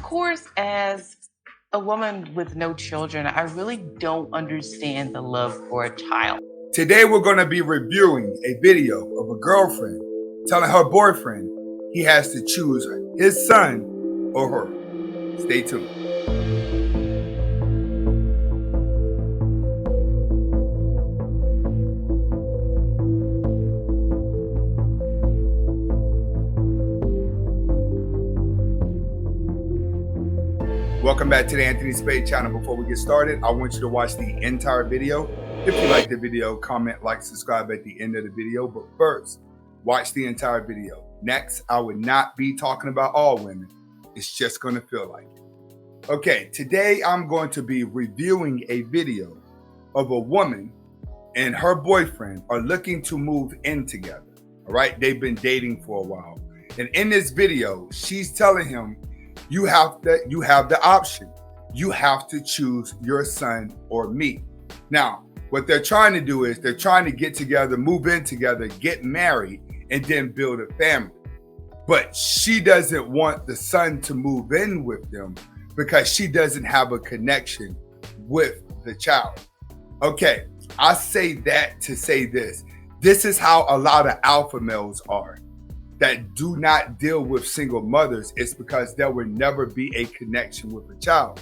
Of course, as a woman with no children, I really don't understand the love for a child. Today we're going to be reviewing a video of a girlfriend telling her boyfriend he has to choose his son or her. Stay tuned. Welcome back to the Anthony Spade channel. Before we get started, I want you to watch the entire video. If you like the video, comment, like, subscribe at the end of the video. But first, watch the entire video. Next, I would not be talking about all women. It's just going to feel like it. Okay, today I'm going to be reviewing a video of a woman and her boyfriend are looking to move in together. All right, they've been dating for a while. And in this video, she's telling him, you have the option. You have to choose your son or me. Now, what they're trying to do is they're trying to get together, move in together, get married, and then build a family. But she doesn't want the son to move in with them because she doesn't have a connection with the child. Okay, I say that to say this. This is how a lot of alpha males are that do not deal with single mothers. It's because there will never be a connection with a child.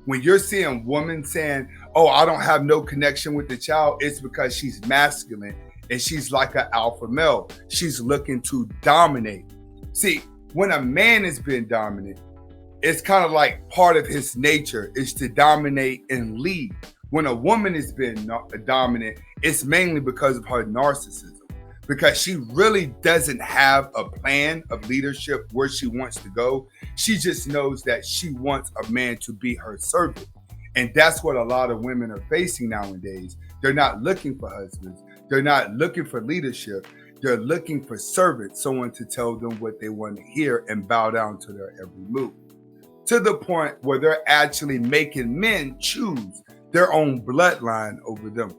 When you're seeing women saying, oh, I don't have no connection with the child, it's because she's masculine and she's like an alpha male. She's looking to dominate. See, when a man is being dominant, it's kind of like part of his nature is to dominate and lead. When a woman is being dominant, it's mainly because of her narcissism. Because she really doesn't have a plan of leadership where she wants to go. She just knows that she wants a man to be her servant. And that's what a lot of women are facing nowadays. They're not looking for husbands. They're not looking for leadership. They're looking for servants, someone to tell them what they want to hear and bow down to their every move. To the point where they're actually making men choose their own bloodline over them.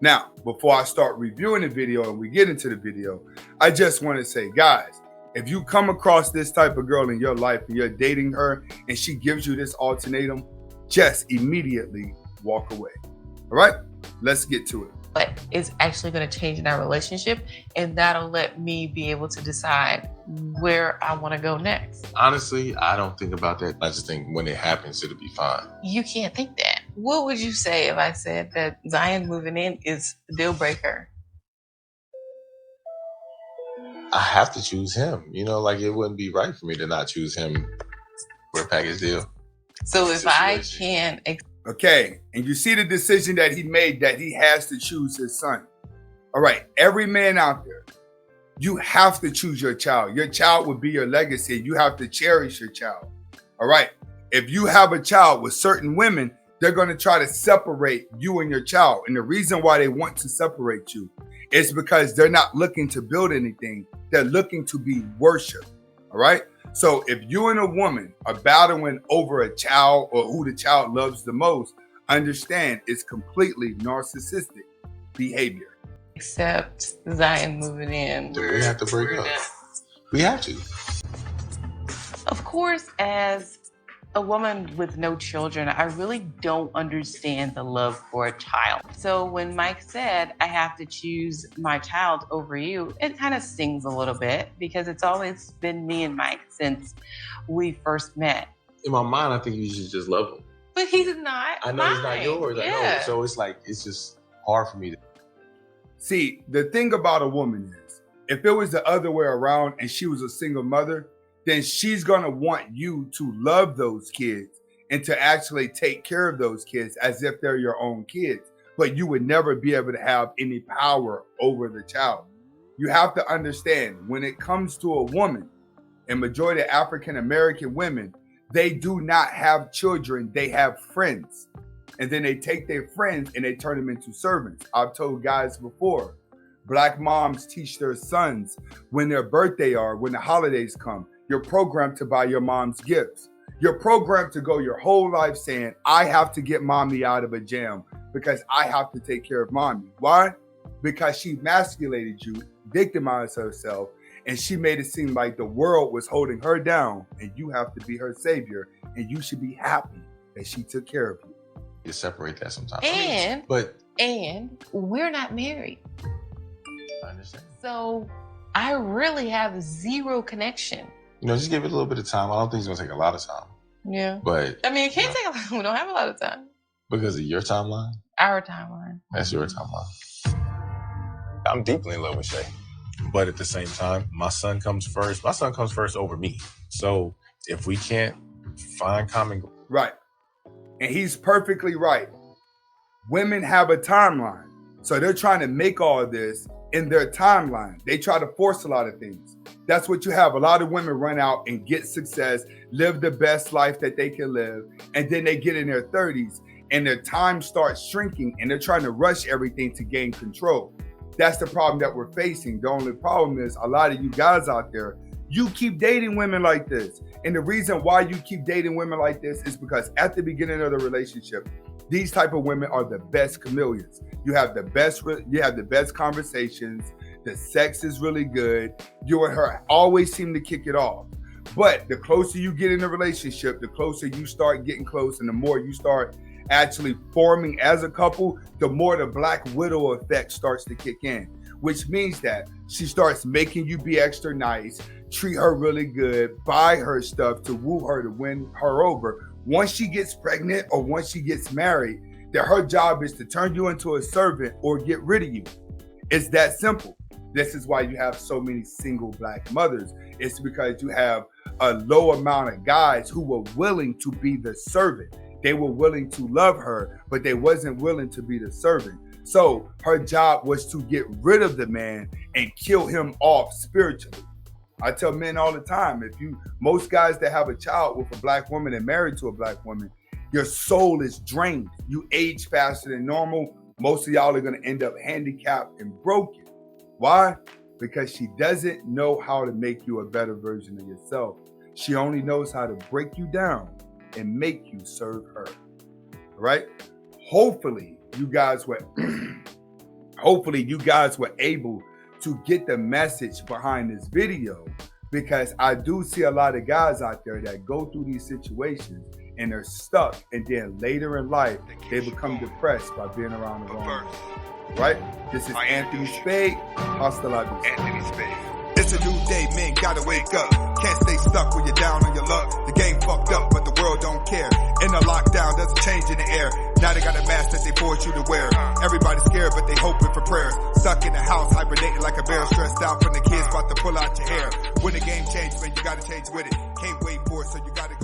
Now, before I start reviewing the video and we get into the video, I just want to say, guys, if you come across this type of girl in your life and you're dating her and she gives you this ultimatum, just immediately walk away. All right, let's get to it. But it's actually going to change in our relationship, and that'll let me be able to decide where I want to go next. Honestly, I don't think about that. I just think when it happens, it'll be fine. You can't think that. What would you say if I said that Zion moving in is the deal breaker? I have to choose him. You know, like it wouldn't be right for me to not choose him for a package deal. So if I can... Okay, and you see the decision that he made that he has to choose his son. All right, every man out there, you have to choose your child. Your child will be your legacy. You have to cherish your child. All right, if you have a child with certain women, they're going to try to separate you and your child. And the reason why they want to separate you is because they're not looking to build anything. They're looking to be worshiped. All right. So if you and a woman are battling over a child or who the child loves the most, understand it's completely narcissistic behavior. Except Zion moving in. Do we have to break up? We have to. Of course, as a woman with no children, I really don't understand the love for a child. So when Mike said, I have to choose my child over you, it kind of stings a little bit because it's always been me and Mike since we first met. In my mind, I think you should just love him. But he's not. I know mine. he's not yours. I know. So it's like, it's just hard for me to. See, the thing about a woman is, if it was the other way around and she was a single mother, then she's going to want you to love those kids and to actually take care of those kids as if they're your own kids. But you would never be able to have any power over the child. You have to understand, when it comes to a woman, and majority of African American women, they do not have children. They have friends. And then they take their friends and they turn them into servants. I've told guys before, Black moms teach their sons when their birthday are, when the holidays come, you're programmed to buy your mom's gifts. You're programmed to go your whole life saying, I have to get mommy out of a jam because I have to take care of mommy. Why? Because she emasculated you, victimized herself, And she made it seem like the world was holding her down and you have to be her savior and you should be happy that she took care of you. You separate that sometimes. And we're not married. I understand. So I really have zero connection. Just give it a little bit of time. I don't think it's going to take a lot of time. Yeah. But I mean, it can't take a lot. We don't have a lot of time. Because of your timeline? Our timeline. That's your timeline. I'm deeply in love with Shay. But at the same time, my son comes first. My son comes first over me. So if we can't find common ground. Right. And he's perfectly right. Women have a timeline. So they're trying to make all of this in their timeline. They try to force a lot of things. That's what you have. A lot of women run out and get success, live the best life that they can live. And then they get in their 30s and their time starts shrinking and they're trying to rush everything to gain control. That's the problem that we're facing. The only problem is a lot of you guys out there, you keep dating women like this. And the reason why you keep dating women like this is because at the beginning of the relationship, these type of women are the best chameleons. You have the best conversations. The sex is really good. You and her always seem to kick it off. But the closer you get in a relationship, the closer you start getting close and the more you start actually forming as a couple, the more the Black Widow effect starts to kick in, which means that she starts making you be extra nice, treat her really good, buy her stuff to woo her, to win her over. Once she gets pregnant or once she gets married, that her job is to turn you into a servant or get rid of you. It's that simple. This is why you have so many single Black mothers. It's because you have a low amount of guys who were willing to be the servant. They were willing to love her, but they wasn't willing to be the servant. So her job was to get rid of the man and kill him off spiritually. I tell men all the time, most guys that have a child with a Black woman and married to a Black woman, your soul is drained. You age faster than normal. Most of y'all are going to end up handicapped and broken. Why? Because she doesn't know how to make you a better version of yourself. She only knows how to break you down and make you serve her. Right? Hopefully you guys were able to get the message behind this video, because I do see a lot of guys out there that go through these situations and they're stuck, and then later in life they become depressed by being around the wrong person. Right? This is Anthony Spade. Hasta la vista. Anthony Spade. It's a new day, men gotta wake up. Can't stay stuck when you're down on your luck. The game fucked up, but the world don't care. In the lockdown, there's a change in the air. Now they got a mask that they force you to wear. Everybody's scared, but they hoping for prayers. Stuck in the house, hibernating like a bear. Stressed out from the kids, about to pull out your hair. When the game changes, man, you gotta change with it. Can't wait for it, so you gotta